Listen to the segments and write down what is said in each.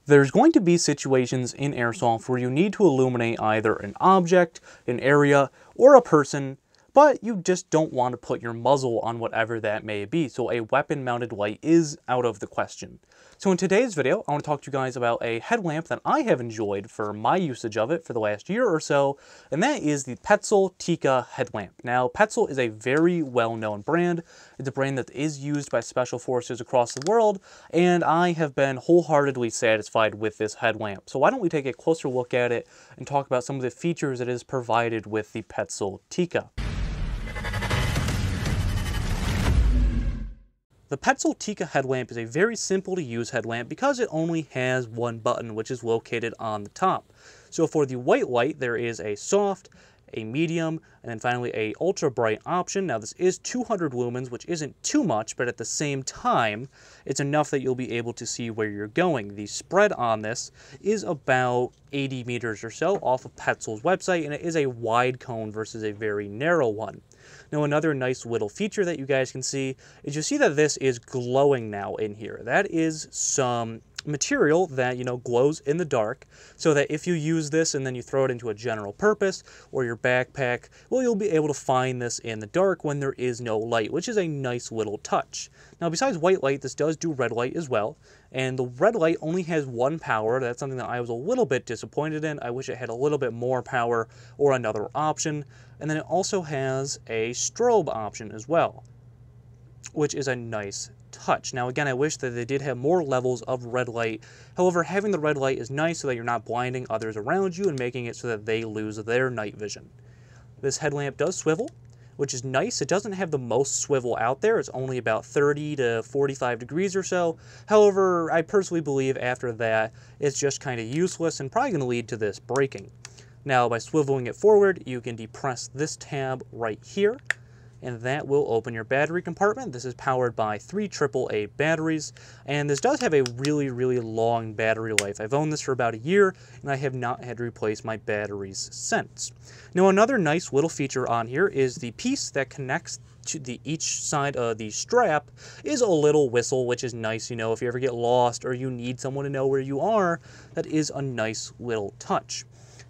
There's going to be situations in Airsoft where you need to illuminate either an object, an area, or a person, but you just don't want to put your muzzle on whatever that may be, so a weapon-mounted light is out of the question. So in today's video, I want to talk to you guys about a headlamp that I have enjoyed for my usage of it for the last year or so, and that is the Petzl Tikka headlamp. Now, Petzl is a very well-known brand. It's a brand that is used by special forces across the world, and I have been wholeheartedly satisfied with this headlamp. So why don't we take a closer look at it and talk about some of the features it is provided with the Petzl Tikka. The Petzl Tikka headlamp is a very simple to use headlamp because it only has one button, which is located on the top. So for the white light, there is a soft, a medium, and then finally a ultra bright option. Now this is 200 lumens, which isn't too much, but at the same time, it's enough that you'll be able to see where you're going. The spread on this is about 80 meters or so off of Petzl's website, and it is a wide cone versus a very narrow one. Now another nice little feature that you guys can see is you see that this is glowing now in here. That is some material that, glows in the dark, so that if you use this and then you throw it into a general purpose or your backpack, well, you'll be able to find this in the dark when there is no light, which is a nice little touch. Now besides white light, this does do red light as well, and the red light only has one power. That's something that I was a little bit disappointed in. I wish it had a little bit more power or another option. And then it also has a strobe option as well, which is a nice touch. Now again, I wish that they did have more levels of red light. However, having the red light is nice so that you're not blinding others around you and making it so that they lose their night vision. This headlamp does swivel, which is nice. It doesn't have the most swivel out there. It's only about 30 to 45 degrees or so. However, I personally believe after that, it's just kind of useless and probably going to lead to this breaking. Now, by swiveling it forward, you can depress this tab right here, and that will open your battery compartment. This is powered by 3 AAA batteries, and this does have a really, really long battery life. I've owned this for about a year, and I have not had to replace my batteries since. Now, another nice little feature on here is the piece that connects to each side of the strap is a little whistle, which is nice, if you ever get lost or you need someone to know where you are. That is a nice little touch.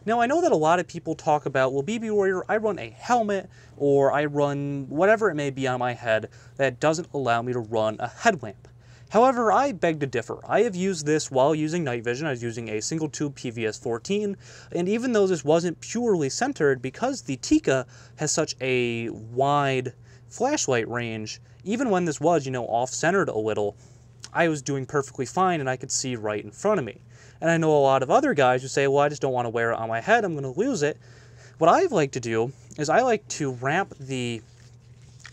Now, I know that a lot of people talk about, well, BB Warrior, I run a helmet, or I run whatever it may be on my head that doesn't allow me to run a headlamp. However, I beg to differ. I have used this while using night vision. I was using a single tube PVS-14, and even though this wasn't purely centered, because the Tikka has such a wide flashlight range, even when this was, off-centered a little, I was doing perfectly fine and I could see right in front of me. And I know a lot of other guys who say, well, I just don't want to wear it on my head, I'm going to lose it. What I like to do is I like to wrap the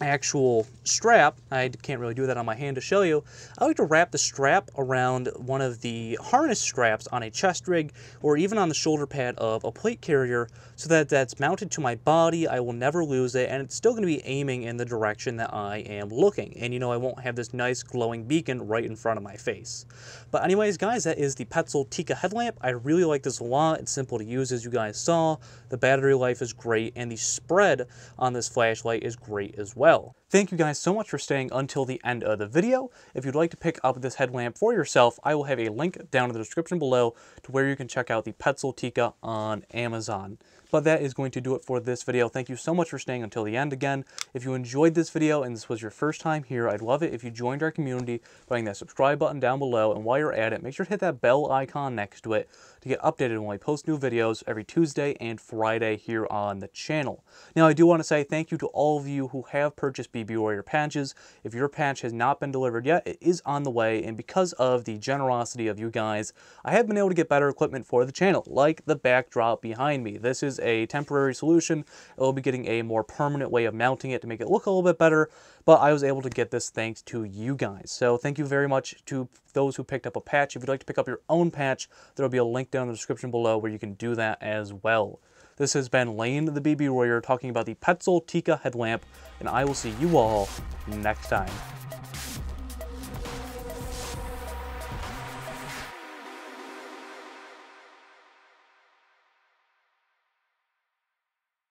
actual strap. I can't really do that on my hand to show you. I like to wrap the strap around one of the harness straps on a chest rig or even on the shoulder pad of a plate carrier so that that's mounted to my body. I will never lose it, and it's still going to be aiming in the direction that I am looking. And I won't have this nice glowing beacon right in front of my face. But anyways, guys, that is the Petzl Tikka headlamp. I really like this a lot. It's simple to use, as you guys saw. The battery life is great, and the spread on this flashlight is great as well. Thank you guys so much for staying until the end of the video. If you'd like to pick up this headlamp for yourself, I will have a link down in the description below to where you can check out the Petzl Tikka on Amazon. But that is going to do it for this video. Thank you so much for staying until the end again. If you enjoyed this video and this was your first time here, I'd love it if you joined our community by hitting that subscribe button down below. And while you're at it, make sure to hit that bell icon next to it to get updated when I post new videos every Tuesday and Friday here on the channel. Now, I do want to say thank you to all of you who have purchased BB Warrior patches. If your patch has not been delivered yet, it is on the way, and because of the generosity of you guys, I have been able to get better equipment for the channel, like the backdrop behind me. This is a temporary solution. It will be getting a more permanent way of mounting it to make it look a little bit better, but I was able to get this thanks to you guys. So thank you very much to those who picked up a patch. If you'd like to pick up your own patch, there will be a link down in the description below where you can do that as well. This has been Lane the BB Warrior talking about the Petzl Tikka headlamp, and I will see you all next time.